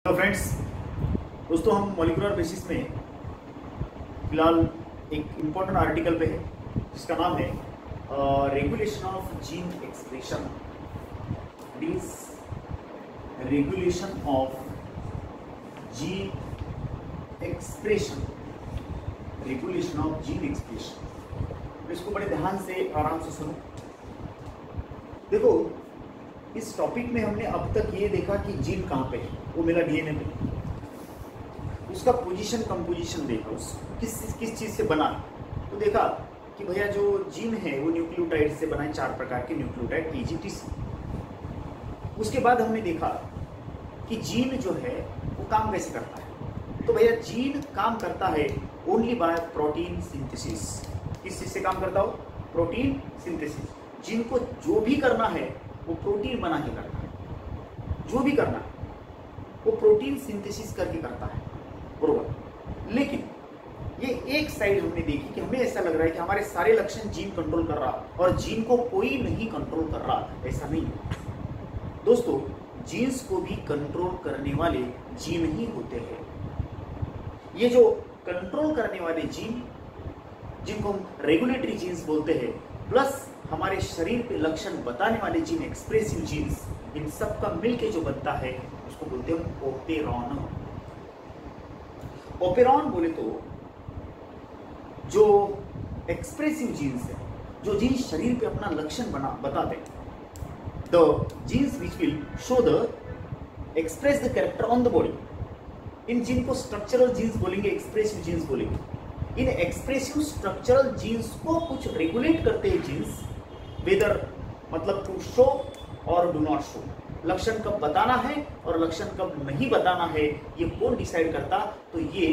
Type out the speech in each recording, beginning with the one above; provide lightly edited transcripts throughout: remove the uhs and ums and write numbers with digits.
तो फ्रेंड्स, दोस्तों हम मॉलिक्यूलर बेसिस में फिलहाल एक इम्पोर्टेंट आर्टिकल पे है जिसका नाम है regulation of gene expression. This regulation of gene expression, regulation of gene expression. इसको बड़े ध्यान से आराम से सुनो। देखो, इस टॉपिक में हमने अब तक ये देखा कि जीन कहाँ पे है, वो मिला डीएनए में। उसका पोजीशन कंपोजिशन देखा, उस किस चीज से बना, तो देखा कि भैया जो जीन है वो न्यूक्लियोटाइड से बना है, 4 प्रकार के न्यूक्लियोटाइड AGTC। उसके बाद हमने देखा कि जीन जो है वो काम कैसे करता है। तो भैया जीन काम करता है ओनली बाय प्रोटीन सिंथेसिस। किस चीज से काम करता हो? Protein synthesis. जीन को जो भी करना है वो प्रोटीन बना के करता है, जो भी करना है वो प्रोटीन सिंथेसिस करके करता है, बरोबर। लेकिन ये एक साइड हमने देखी कि हमें ऐसा लग रहा है कि हमारे सारे लक्षण जीन कंट्रोल कर रहा और जीन को कोई नहीं कंट्रोल कर रहा। ऐसा नहीं है दोस्तों, जीन्स को भी कंट्रोल करने वाले जीन ही होते हैं। ये जो कंट्रोल करने वाले जीन, जिनको हम रेगुलेटरी जीन्स बोलते हैं, प्लस हमारे शरीर पे लक्षण बताने वाले जीन, एक्सप्रेसिव जीन्स, इन सब का मिलके जो बनता है उसको बोलते हैं ओपेरॉन। ओपेरॉन बोले तो जो एक्सप्रेसिव जीन्स है, जो जीन शरीर पे अपना लक्षण बताते हैं, the genes which will show the express the character on the body, in gene को स्ट्रक्चरल जीन्स बोलेंगे, एक्सप्रेसिव जीन्स बोलेंगे। इन एक्सप्रेसिव स्ट्रक्चरल जीन्स को कुछ रेगुलेट करते हैं जीन्स, वेदर मतलब टू शो और डू नॉट शो। लक्षण कब बताना है और लक्षण कब नहीं बताना है, ये कौन डिसाइड करता? तो ये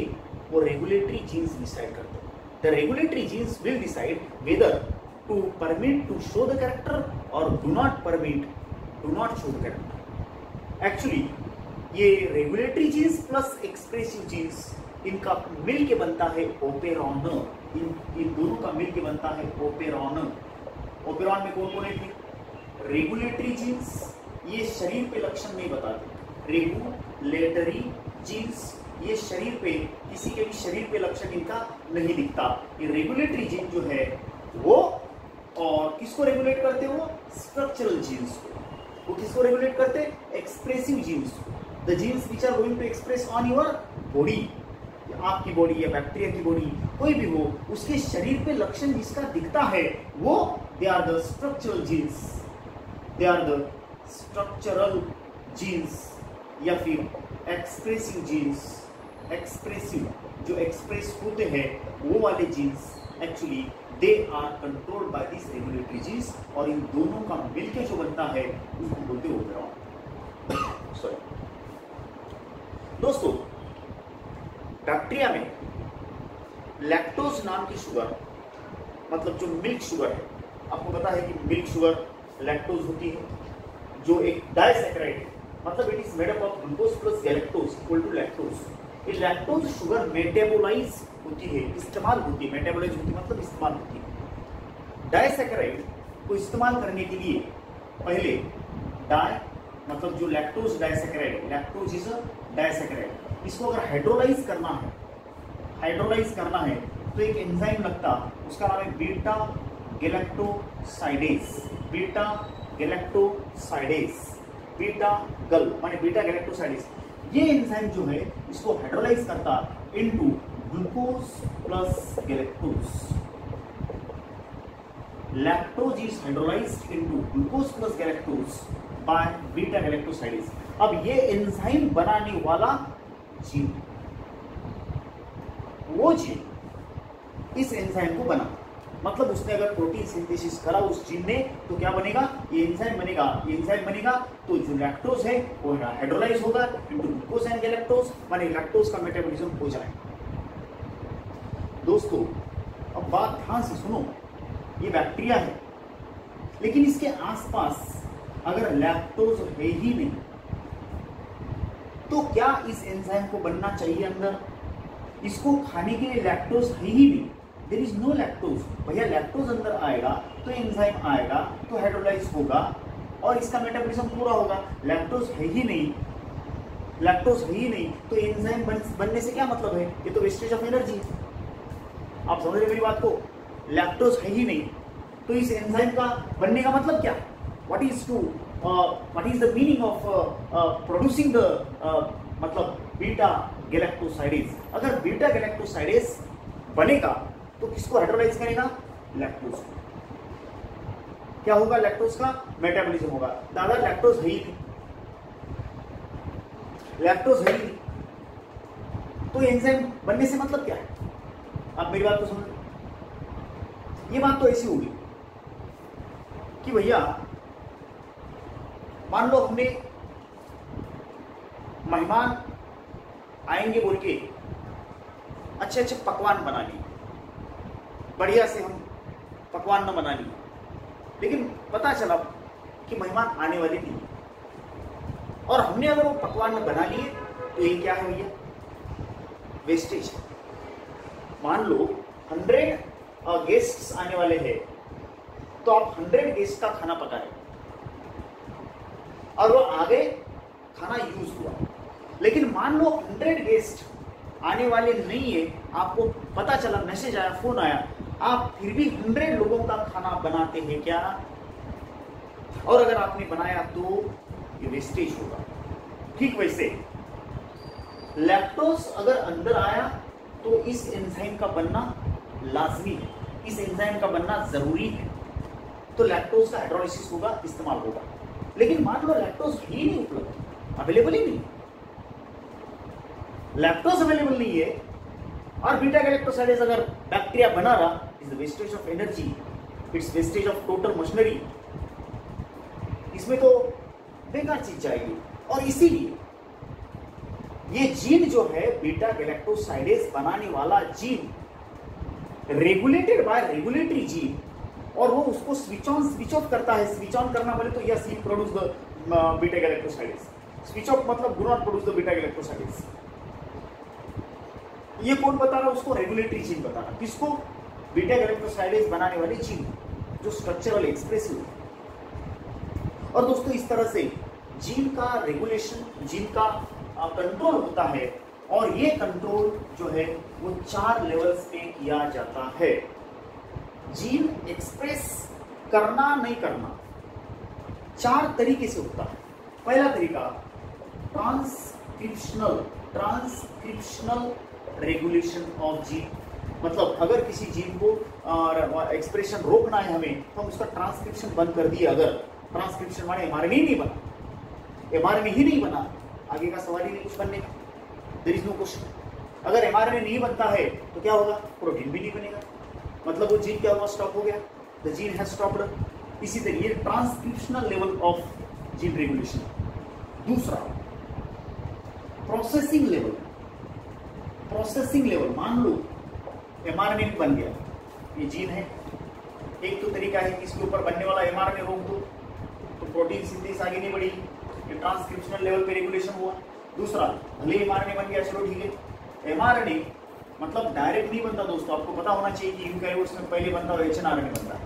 वो रेगुलेटरी जीन्स डिसाइड करते हैं। The regulatory genes will decide whether to permit to show the character और do not permit to not show the character. Actually ये regulatory genes plus expressive genes, इनका मिल के बनता है ओपेरॉन। इन दोनों का मिल के बनता है ओपेरॉन। ओपेरॉन में कौन कौन है? रेगुलेटरी जीन्स, ये शरीर पे लक्षण नहीं बताते। रेगुलेटरी जीन्स ये शरीर पे, किसी के भी शरीर पे लक्षण इनका नहीं दिखता। ये रेगुलेटरी जीन जो है वो, और किसको रेगुलेट करते हो? स्ट्रक्चरल जीन्स को। वो किसको रेगुलेट करते? एक्सप्रेसिव जीन्स को। The genes which are going to express on your body, आपकी बॉडी या बैक्टीरिया की बॉडी, कोई भी हो, उसके शरीर पे लक्षण जिसका दिखता है वो they are the structural genes. They are the structural genes या फिर एक्सप्रेसिव जीन्स। एक्सप्रेसिव जो एक्सप्रेस होते हैं वो वाले genes, actually they are controlled by this regulatory genes, और इन दोनों का मिलकर जो बनता है उसको बोलते हैं ओपेरॉन। सॉरी दोस्तों, बैक्टीरिया में लैक्टोज नाम की शुगर, मतलब जो मिल्क शुगर है, आपको पता है कि मिल्क शुगर लैक्टोज होती है, जो एक डाइसैकेराइड है, मतलब it is made up of glucose plus galactose equal to lactose. ये लैक्टोज शुगर मेटाबोलाइज होती है, इस्तेमाल होती है। मेटाबोलाइज होती है मतलब इस्तेमाल होती है। डाइसैकेराइड को इस्तेमाल करने के लिए पहले डाई, मतलब जो लैक्टोज डाइसैकेराइड है, लैक्टोज इज अ डाइसैकेराइड, इसको अगर हाइड्रोलाइज करना है तो एक एंजाइम लगता, उसका नाम है beta galactosidase. Beta galactosidase, beta गल माने बीटा गैलेक्टोसाइडेज। ये एंजाइम जो है इसको हाइड्रोलाइज करता into glucose plus galactose. Lactose is hydrolysed into glucose plus galactose by beta galactosidase. अब ये एंजाइम बनाने वाला जीन, वो जीन इस एंजाइम को बना, मतलब उसने अगर प्रोटीन सिंथेसिस करा उस जीन ने, तो क्या बनेगा? ये एंजाइम बनेगा। ये एंजाइम बनेगा तो जो लैक्टोज है वो हाइड्रोलाइज होगा इनटू ग्लूकोज एंड गैलेक्टोज, माने लैक्टोज का मेटाबॉलिज्म हो जाएगा। दोस्तों, अब बात ध्यान से सुनो, ये बैक्टीरिया है, लेकिन इसके आसपास अगर लैक्टोज है ही नहीं, तो क्या इस एंजाइम को बनना चाहिए अंदर? इसको खाने के लिए लैक्टोज है ही नहीं, देयर इज नो लैक्टोज। भैया लैक्टोज अंदर आएगा तो एंजाइम आएगा तो हाइड्रोलाइज होगा और इसका मेटाबॉलिज्म पूरा होगा। लैक्टोज है ही नहीं, लैक्टोज है ही नहीं तो एंजाइम बनने से क्या मतलब है? ये तो वेस्टेज ऑफ एनर्जी है। आप समझ रहे मेरी बात को? लैक्टोज है ही नहीं तो इस एंजाइम का बनने का मतलब क्या? What is the meaning of producing the मतलब बीटा गैलेक्टोसाइडेज? अगर बीटा गैलेक्टोसाइडेज बनेगा तो किसको हाइड्रोलाइज करेगा? लैक्टोज। क्या होगा? लैक्टोज का मेटाबॉलिज्म होगा। दादा लैक्टोज है ही नहीं, लैक्टोज है ही नहीं तो एंजाइम बनने से मतलब क्या है? आप मेरी बात को समझ। ये बात तो ऐसी होगी कि भैया मान लो हमने मेहमान आएंगे बोल के अच्छे अच्छे पकवान बना लिए, बढ़िया से हम पकवान न बना लिए, लेकिन पता चला कि मेहमान आने वाले नहीं और हमने अगर वो पकवान न बना लिए तो ये क्या है भैया? वेस्टेज। मान लो 100 गेस्ट्स आने वाले हैं तो आप 100 गेस्ट का खाना पकाए और वो आगे खाना यूज हुआ, लेकिन मान लो 100 गेस्ट आने वाले नहीं है, आपको पता चला, मैसेज आया, फोन आया, आप फिर भी 100 लोगों का खाना बनाते हैं क्या? और अगर आपने बनाया तो ये वेस्टेज होगा। ठीक वैसे लैक्टोज अगर अंदर आया तो इस एंजाइम का बनना लाजमी है, इस एंजाइम का बनना जरूरी है, तो लैक्टोज का हाइड्रोलाइसिस होगा, इस्तेमाल होगा। लेकिन मान लो लैक्टोज ही नहीं उपलब्ध, अवेलेबल ही नहीं, लैक्टोज अवेलेबल नहीं है और बीटा गैलेक्टोसाइडेज अगर बैक्टीरिया बना रहा, is the wastage of energy, it's wastage of total machinery. इसमें तो बेकार चीज जाएगी। और इसीलिए ये जीन जो है बीटा गैलेक्टोसाइडेज बनाने वाला gene, regulated by regulatory gene, और वो उसको स्विच ऑफ करता है। स्विच ऑन करना बोले तो yes he produce the beta galactosidase, switch off मतलब do not produce the beta galactosidase. ये कौन बता रहा? उसको रेगुलेटरी जीन बता रहा। किसको? बीटा गैलेक्टोसाइडेज बनाने वाले जीन जो स्ट्रक्चरल एक्सप्रेसिव है। और दोस्तों इस तरह से जीन का रेगुलेशन, जीन का कंट्रोल होता है और ये कंट्रोल जो है वो 4 लेवल्स पे किया जाता है। जीन एक्सप्रेस करना नहीं करना 4 तरीके से होता है। पहला तरीका ट्रांसक्रिप्शनल रेगुलेशन ऑफ जीन, मतलब अगर किसी जीन को एक्सप्रेशन रोकना है हमें तो हम उसका ट्रांसक्रिप्शन बंद कर दिए। अगर ट्रांसक्रिप्शन माने एमआरएनए नहीं बना, एमआरएनए ही नहीं बना, आगे का सवाल ही नहीं कुछ बनने का, देयर इज नो क्वेश्चन। अगर एमआरएनए नहीं बनता है तो क्या होगा? प्रोटीन भी नहीं बनेगा, मतलब वो जीन क्या हुआ? स्टॉप हो गया, द जीन हैज स्टॉप्ड। इसी तरीके transcriptional level of gene regulation. दूसरा प्रोसेसिंग लेवल, मान लो एमआरएनए भी बन गया, ये जीन है। एक तो तरीका है कि इसके ऊपर बनने वाला एमआरएनए रोक दो तो प्रोटीन सिंथेसिस आगे नहीं बढ़ी, ये ट्रांसक्रिप्शनल लेवल पे रेगुलेशन हुआ। दूसरा, भले एमआरएनए बन गया, चलो ठीक है, एमआरएनए मतलब डायरेक्ट नहीं बनता दोस्तों, आपको पता होना चाहिए कि यूकैरियोट्स में पहले बनता है एचएनआरएनए बनता है।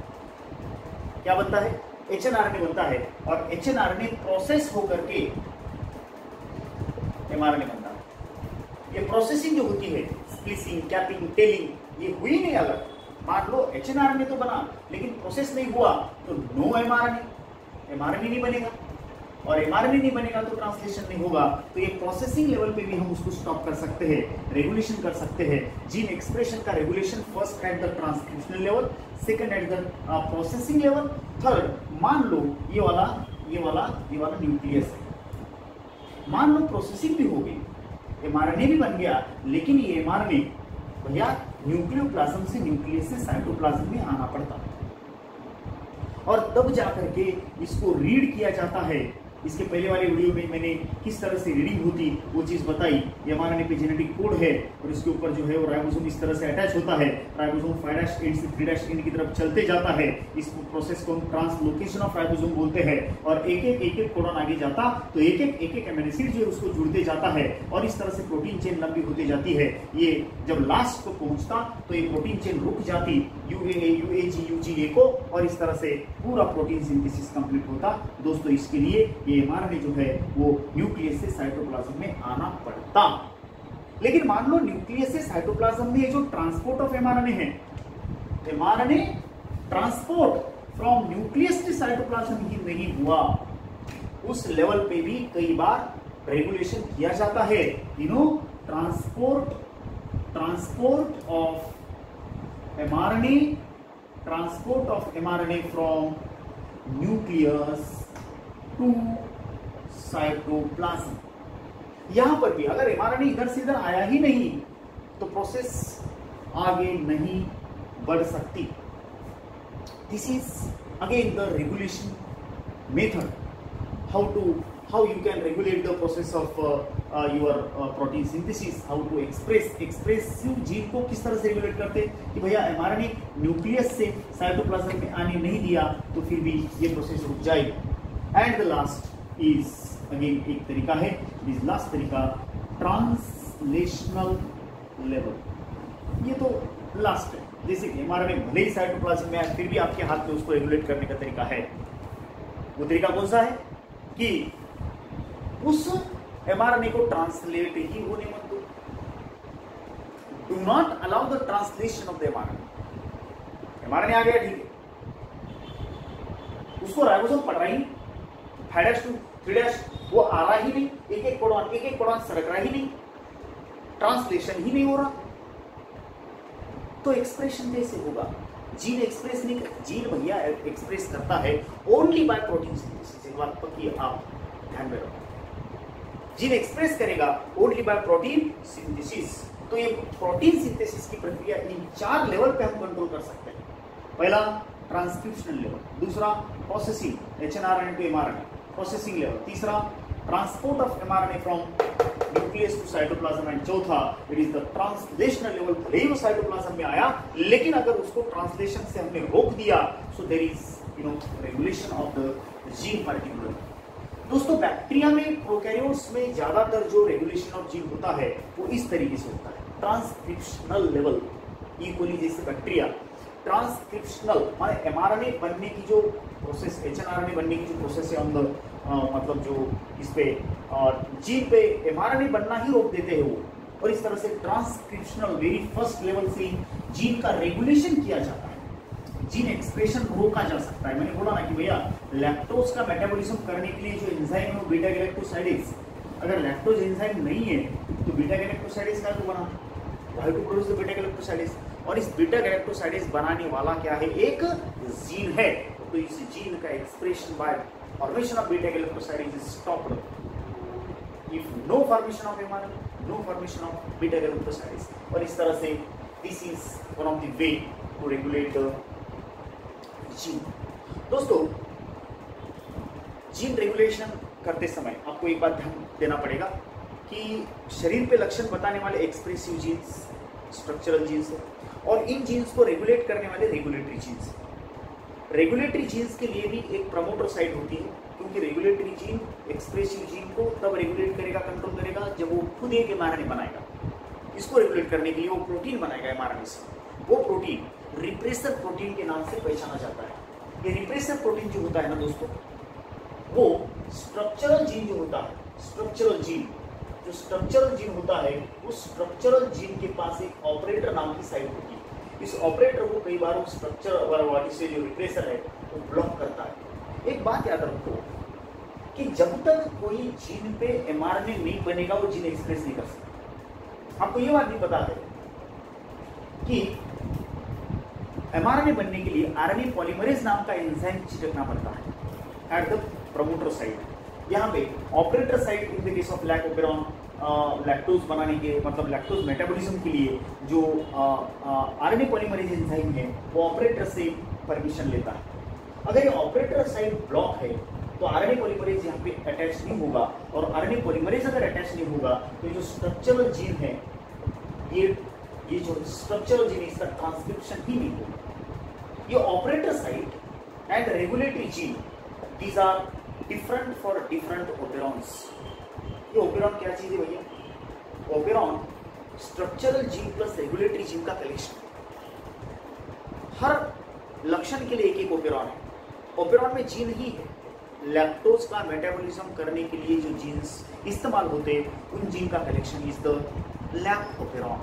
क्या बनता है? एचएनआरएनए बनता है और एचएनआरएनए प्रोसेस होकर के एमआरएनए बनता है। ये प्रोसेसिंग जो होती है, स्प्लिसिंग, कैपिंग, टेलिंग, ये हुई नहीं अलग। मान लो एचएनआरएनए तो बना लेकिन प्रोसेस नहीं हुआ तो नो एमआरएनए, एमआरएनए नहीं बनेगा और एमआरएनए नहीं बनेगा तो ट्रांसलेशन नहीं होगा। तो ये प्रोसेसिंग लेवल पे भी हम उसको स्टॉप कर सकते हैं, रेगुलेशन कर सकते हैं। जीन एक्सप्रेशन का regulation first at the transcriptional level, second at the processing level, third मान लो ये वाला न्यूक्लियस है, मान लो प्रोसेसिंग भी हो गई, एमआरएनए भी बन गया, लेकिन ये एमआरएनए भैया न्यूक्लियोप्लाज्म से न्यूक्लियस से साइटोप्लाज्म में आना पड़ता है और तब जाकर के इसको रीड किया जाता है। इसके पहले वाले वीडियो में मैंने किस तरह से रीडिंग होती वो चीज बताई। ये एमआरएनए पे जेनेटिक कोड है और इसके ऊपर जो है वो राइबोसोम इस तरह से अटैच होता है। राइबोसोम 5' एंड से 3' एंड की तरफ चलते जाता है। इस प्रोसेस को हम ट्रांसलोकेशन ऑफ राइबोसोम बोलते हैं और एक एक कोडन आगे जाता तो एक एक अमीनो एसिड जो है उसको जुड़ते जाता है और इस तरह से प्रोटीन चेन लंबी होती जाती है। ये जब लास्ट को पहुंचता तो ये प्रोटीन चेन रुक जाती यूएए, यूएजी, यूजीए को और इस तरह से पूरा प्रोटीन सिंथेसिस कंप्लीट होता। दोस्तों इसके लिए ये mRNA जो है वो न्यूक्लियस से साइटोप्लाज्म में आना पड़ता। लेकिन मान लो न्यूक्लियस से साइटोप्लाज्म में ये जो ट्रांसपोर्ट ऑफ mRNA है, mRNA transport from nucleus to cytoplasm ही नहीं हुआ, उस लेवल पे भी कई बार रेगुलेशन किया जाता है। You know, transport of mRNA from nucleus to cytoplasm. यहां पर भी अगर mRNA इधर से इधर आया ही नहीं तो प्रोसेस आगे नहीं बढ़ सकती। This is again the regulation method, how you can regulate the process of your protein synthesis, how to expressive gene को किस तरह से रेगुलेट करते हैं कि भैया mRNA न्यूक्लियस से साइटोप्लाज्म में आने नहीं दिया तो फिर भी ये प्रोसेस रुक जाएगी। And the last is again एक तरीका है, इज लास्ट तरीका ट्रांसलेशनल लेवल। ये तो लास्ट है, जैसे कि mRNA भले ही साइटोप्लाज्म में आए फिर भी आपके हाथ में उसको रेगुलेट करने का तरीका है। वो तरीका कौन सा है कि उस mRNA को ट्रांसलेट ही होने मत दो। Do not allow the translation of the mRNA। mRNA आ गया, ठीक है, उसको राइबोसोम पढ़ रहा ही, 5' वो आ रहा ही नहीं, एक एक कोडॉन सरक रहा ही नहीं, ट्रांसलेशन ही नहीं हो रहा, तो एक्सप्रेशन कैसे होगा? जीन एक्सप्रेस नहीं कर, जीन भैया एक्सप्रेस करता है ओनली बाय प्रोटीन सिंथेसिस। एक बात पक्की आप ध्यान में रखो, जीन एक्सप्रेस करेगा ओनली बाय प्रोटीन सिंथेसिस। तो ये प्रोटीन सिंथेसिस की प्रक्रिया इन 4 लेवल पे हम कंट्रोल कर सकते हैं। पहला ट्रांसक्रिप्शनल लेवल, दूसरा processing hnRNA to mRNA processing level, तीसरा transport of mRNA from nucleus to cytoplasm, and चौथा it is the translational level. भले ही वो साइटोप्लाज्म में आया लेकिन अगर उसको ट्रांसलेशन से हमने रोक दिया so there is regulation of the gene particular. दोस्तों बैक्टीरिया में, प्रोकैरियोट्स में ज्यादातर जो रेगुलेशन ऑफ जीन होता है वो इस तरीके से होता है, ट्रांसक्रिप्शनल लेवल। ई कोली जैसे बैक्टीरिया ट्रांसक्रिप्शनल माने एमआरएनए बनने की जो प्रोसेस, एचएनआरएनए बनने की जो प्रोसेस है अंदर, मतलब जो इस पे जीन पे एमआरएनए बनना ही रोक देते हैं वो, और इस तरह से ट्रांसक्रिप्शनल वेरी फर्स्ट लेवल से जीन का रेगुलेशन किया जाता है, जीन एक्सप्रेशन रोका जा सकता है। मैंने बोला ना कि भैया लैक्टोज का मेटाबॉलिज्म करने के लिए जो एंजाइम है वो बीटा गैलेक्टोसाइडेज, अगर लैक्टोज एंजाइम नहीं है तो बीटा गैलेक्टोसाइडेज का तो बना, why to produce the beta galactosidase, और इस बीटा गैलेक्टोसाइडेज बनाने वाला क्या है, एक जीन है। तो इस जीन का expression by formation of beta galactosidase is stopped if no formation of mRNA, no formation of beta galactosidase. और इस तरह से this is one of the way to regulate the gene. दोस्तों जीन रेगुलेशन करते समय आपको एक बात ध्यान देना पड़ेगा कि शरीर पे लक्षण बताने वाले एक्सप्रेसिव जीन्स, स्ट्रक्चरल जीन्स है, और इन जीन्स को रेगुलेट करने वाले रेगुलेटरी जीन्स। रेगुलेटरी जीन्स के लिए भी एक प्रमोटर साइट होती है, क्योंकि रेगुलेटरी जीन एक्सप्रेसिव जीन को तब रेगुलेट करेगा, कंट्रोल करेगा जब वो खुद एक एमआरएनए बनाएगा। इसको रेगुलेट करने के लिए वो प्रोटीन बनाएगा एमआरएनए से। वो प्रोटीन रिप्रेसर प्रोटीन के नाम से पहचाना जाता है। ये रिप्रेसर प्रोटीन जो होता है ना दोस्तों, वो स्ट्रक्चरल जीन जो होता है, स्ट्रक्चरल जीन जो स्ट्रक्चरल जीन होता है, उस स्ट्रक्चरल जीन के पास एक ऑपरेटर नाम की साइट होती है। इस ऑपरेटर को कई बार स्ट्रक्चर से जो रिप्रेसर है वो ब्लॉक करता है। एक बात याद रखो कि जब तक कोई जीन पे एमआरएनए नहीं बनेगा वो जीन एक्सप्रेस नहीं कर सकता। आपको ये बात भी पता है कि एमआरएनए बनने के लिए आरएनए पॉलीमरेज नाम का एंजाइम चिपकना पड़ता है एट द प्रमोटर साइट। यहाँ पे operator site in the case of lac operon, lactose बनाने के मतलब लैक्टोज मेटाबॉलिज्म के लिए जो आरएनए पॉलीमरेज एंजाइम है वो ऑपरेटर से परमिशन लेता है। अगर ये ऑपरेटर साइट ब्लॉक है तो आरएनए पॉलीमरेज यहाँ पे अटैच नहीं होगा, और आरएनए पॉलीमरेज अगर अटैच नहीं होगा तो जो स्ट्रक्चरल जीन है, ये जो स्ट्रक्चरल जीन है इसका ट्रांसक्रिप्शन ही नहीं होगा। ये operator site and regulatory gene, these are different for different operons. ये ओपेरॉन क्या चीज है भैया? Operon structural gene plus regulatory gene का कलेक्शन। हर लक्षण के लिए एक एक ओपेरॉन है। ओपेरॉन में जीन ही है लैक्टोज का मेटाबॉलिज्म करने के लिए जो जीन्स इस्तेमाल होते हैं उन जीन का collection is the lac operon.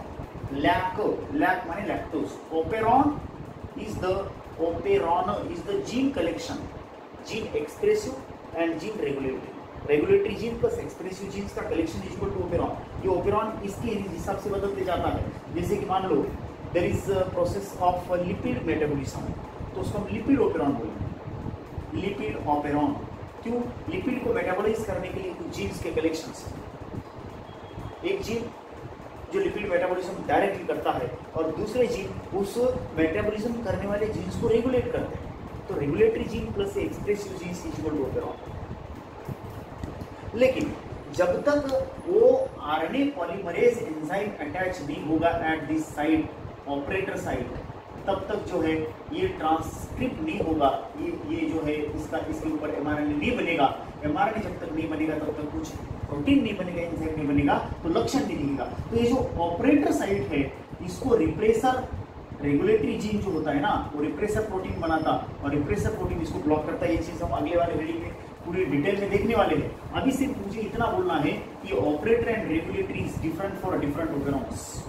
Lac माने lactose, operon is the gene collection, gene expressive and gene regulatory gene plus expressive genes का collection is equal to operon. ये ओपेरॉन इसके हिसाब से बदलते जाता है। जैसे कि मान लो there is process of lipid metabolism, तो उसको हम लिपिड ओपेरॉन बोलेंगे, लिपिड ओपेरॉन। क्यों? लिपिड को मेटाबॉलाइज करने के लिए कुछ जीन्स के कलेक्शंस हैं। एक जीन जो लिपिड मेटाबॉलिज्म डायरेक्टली करता है और दूसरे जीन उस मेटाबॉलिज्म करने वाले जीन्स को रेगुलेट करते हैं। तो regulatory gene plus expressive genes is equal to operon. लेकिन जब तक वो आरएनए पॉलीमरेज एंजाइम अटैच नहीं होगा at this site, operator site, तब तक जो है ये ट्रांसक्रिप्ट नहीं होगा, ये जो है इसके ऊपर एमआरएनए नहीं बनेगा। एमआरएनए जब तक नहीं बनेगा तब तक कुछ प्रोटीन नहीं बनेगा, एंजाइम नहीं बनेगा, तो लक्षण नहीं दिखेगा। तो ये जो ऑपरेटर साइट है इसको रिप्रेसर, रेगुलेटरी जीन जो होता है ना वो रिप्रेसर प्रोटीन बनाता और रिप्रेसर प्रोटीन इसको ब्लॉक करता है। ये चीज हम अगले वाले रीडिंग में पूरी डिटेल में देखने वाले हैं। अभी सिर्फ मुझे इतना बोलना है कि operator and regulatory is different for different operons.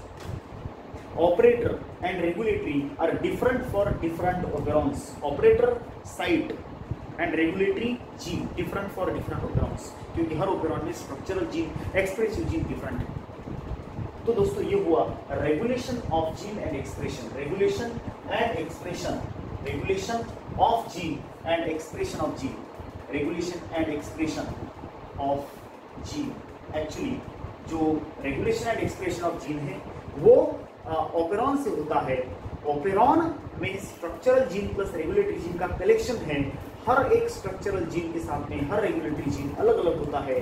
Operator and regulatory are different for different operons. Operator site and regulatory gene different for different operons, क्योंकि हर operon में structural gene, expressive gene different है। तो दोस्तों ये हुआ regulation of gene and expression, regulation and expression, regulation of gene and expression of gene, regulation and expression of gene। Actually जो regulation and expression of gene है वो operon से होता है। ओपेरॉन में structural gene plus regulatory gene का collection है। हर एक स्ट्रक्चरल जीन के साथ में हर रेगुलेटरी जीन अलग अलग होता है,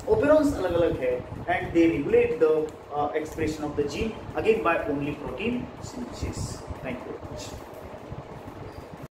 ओपेरॉन्स अलग अलग है and they regulate the expression of the gene again by only protein synthesis. Thank you.